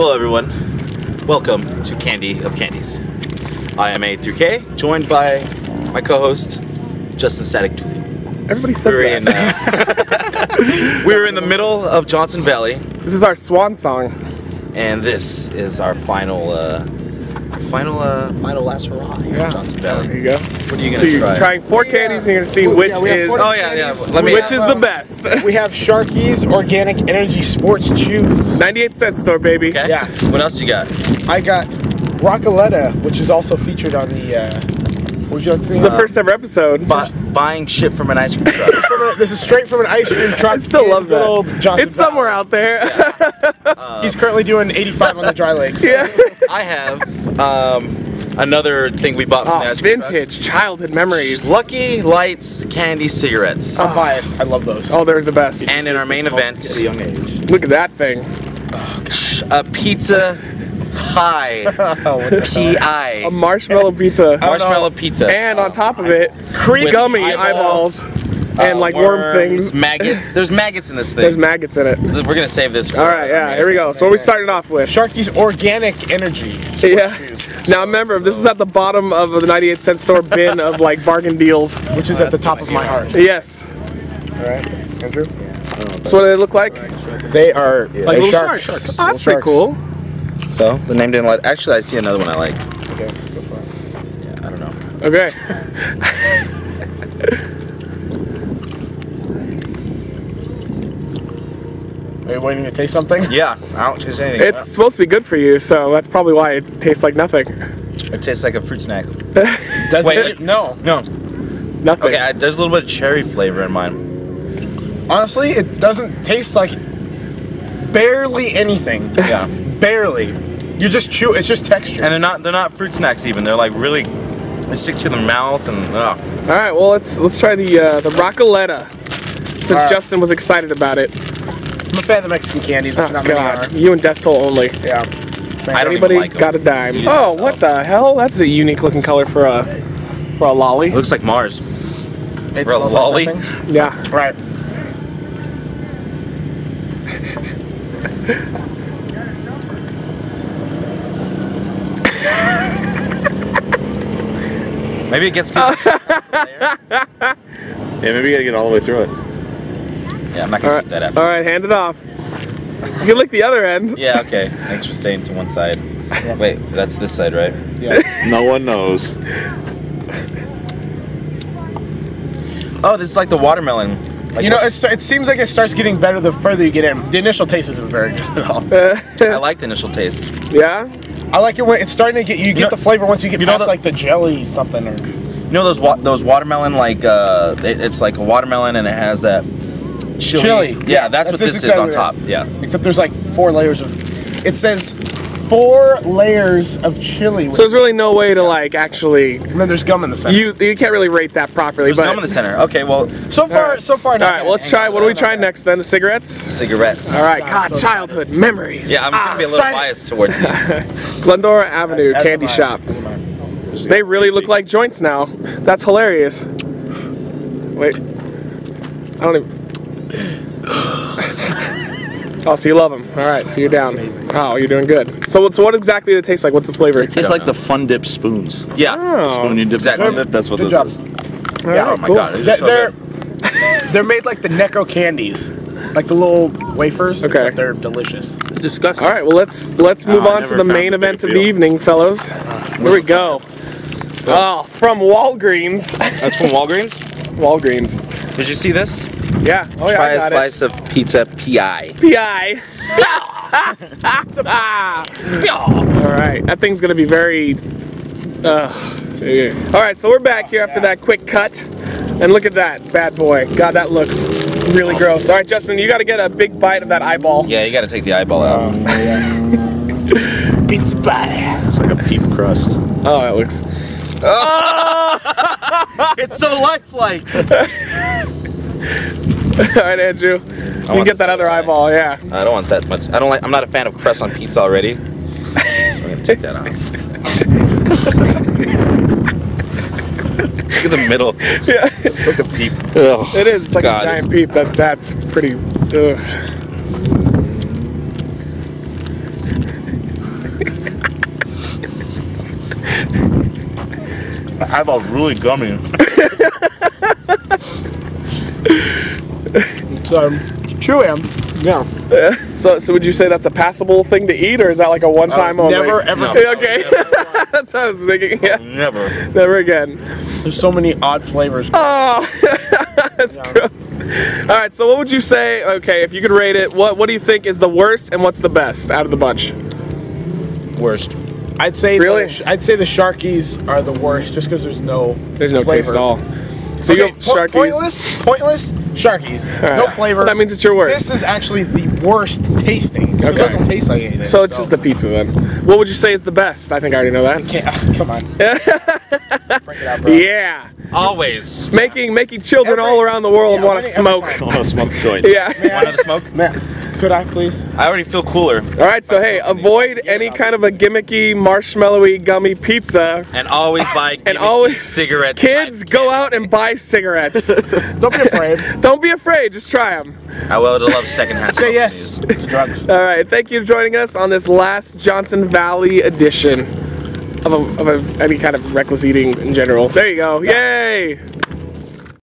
Hello everyone, welcome to Candy of Candies. I am A3K, joined by my co-host, Justin Static Tweedy. Everybody said that. We were in the middle of Johnson Valley. This is our swan song. And this is our final last hurrah here in Johnson Valley. There you go. What are you So gonna you're try? trying 4 candies and you're gonna see which is which is the best. We have Sharkies Organic Energy Sports Chews. 98-cent store, baby. Okay. Yeah. What else you got? I got Rockaleta, which is also featured on the the first ever episode. Buying shit from an ice cream truck. This is straight from an ice cream truck. I still love that. Old Johnson It's somewhere Valley. out there. Yeah. He's currently doing 85 on the dry legs. So. Yeah. I have another thing we bought from the ice cream vintage childhood memories. Lucky Lights candy cigarettes. I'm biased. I love those. Oh, they're the best. And in our main event, at a young age. Look at that thing. A pizza pie. P.I. A marshmallow pizza. Marshmallow pizza. And on top of it, With gummy eyeballs. And like worm things. Maggots. There's maggots in this thing. There's maggots in it. We're gonna save this for Alright, yeah, here we go. So what are we starting off with? Sharkies Organic Energy. Yeah. Now remember, this is at the bottom of the 98-cent store bin of like bargain deals. Which is at the top of my heart. Yes. Alright, Andrew? So what do they look like? They are like little sharks. Oh, that's pretty cool. So, the name didn't like. Actually, I see another one I like. Okay, go for it. Yeah, I don't know. Okay. Are you waiting to taste something? Yeah, I don't taste anything. It's supposed to be good for you, so that's probably why it tastes like nothing. It tastes like a fruit snack. Does Wait, it? No. No. Nothing. Okay, there's a little bit of cherry flavor in mine. Honestly, it doesn't taste like barely anything. Yeah. Barely. You just chew. It's just texture. And they're not fruit snacks even. They're like really, they stick to the mouth and. All right, well let's try the Rockaleta. Since Justin was excited about it. I'm a fan of the Mexican candies. Oh Not many God, are. you and Death Toll only. Yeah. I don't Anybody even like them. got a dime? Eat it Oh, yourself. what the hell? That's a unique looking color for a lolly. It looks like Mars. It For a smells lolly? like nothing. Yeah. Right. Maybe it gets good. Yeah, maybe you gotta get all the way through it. Yeah, I'm not gonna eat that after. All right, hand it off. You can lick the other end. Yeah, okay. Thanks for staying to one side. Wait, that's this side, right? Yeah. No one knows. Oh, this is like the watermelon. Like You know, it seems like it starts getting better the further you get in. The initial taste isn't very good at all. I like the initial taste. Yeah. I like it when it's starting to get you get the flavor once you get past like the jelly something or. You know those watermelon like it's like a watermelon and it has that chili. Yeah, that's what this is on top. Yeah. Except there's like 4 layers of. It says 4 layers of chili. So there's really no way to like actually. And then there's gum in the center. You can't really rate that properly. There's but gum in the center. Okay, well. So far, not All right, well, let's try. What do we try next then? The cigarettes. Cigarettes. All right, God, childhood memories. Yeah, I'm gonna be a little biased towards these. Glendora Avenue Candy Shop. They really look like joints now. That's hilarious. Wait. I don't even. Oh, so you love them. All right, so you're down. Oh, you're doing good. So what exactly does it taste like? What's the flavor? It tastes like the Fun Dip spoons. Yeah. Oh. Spoon you dip Exactly. in Fun Dip, that's what Good this job. is. Yeah. Oh my god. They're just so good. They're made like the Necco candies, like the little wafers. Okay. Except they're delicious. Disgusting. All right, well let's move I on to never the found main a event big of the deal. evening, fellows. Here we go. Oh, from Walgreens. That's from Walgreens. Walgreens. Did you see this? Yeah. Oh yeah, Try I a got slice of pizza PI. it. PI. All right, that thing's gonna be very. All right, so we're back here after that quick cut, and look at that bad boy. God, that looks really gross. All right, Justin, you got to get a big bite of that eyeball. Yeah, you got to take the eyeball out. Pizza pie. It's like a beef crust. Oh, it looks. It's so lifelike. All right, Andrew, you can get that other eyeball. Yeah. I don't want that much. I'm not a fan of crust on pizza already. So I'm gonna take that off. Look at the middle. Yeah. It's like a peep. Ugh. It is. It's like God, a giant peep. That's pretty. Eyeballs really gummy. It's chewy. Yeah. So would you say that's a passable thing to eat, or is that like a one-time only? Never ever. No. Okay. That's what I was thinking. Yeah. Never. Never again. There's so many odd flavors. Oh, that's gross. All right. So what would you say? Okay, if you could rate it, what do you think is the worst, and what's the best out of the bunch? Worst. I'd say Really? I'd say the Sharkies are the worst, just because there's no There's no flavor taste at all. So you go Sharkies. Pointless Sharkies. right. No flavor. Well, that means it's your worst. This is actually the worst tasting. This Okay. doesn't taste like anything. So it's just the pizza then. What would you say is the best? I think I already know that. Come on. Bring it out, bro. Yeah. Always. Making children all around the world want to every smoke. time. I want to smoke joints. Yeah. Want another smoke? Matt, could I please? I already feel cooler. All right, so hey, avoid any kind of a gimmicky, marshmallowy, gummy pizza. And always buy always- cigarette. Kids, go out and buy cigarettes. Don't be afraid. Don't be afraid, just try them. I will love secondhand. Say yes to drugs. All right, thank you for joining us on this last Johnson Valley edition of any kind of reckless eating in general. There you go. Yay!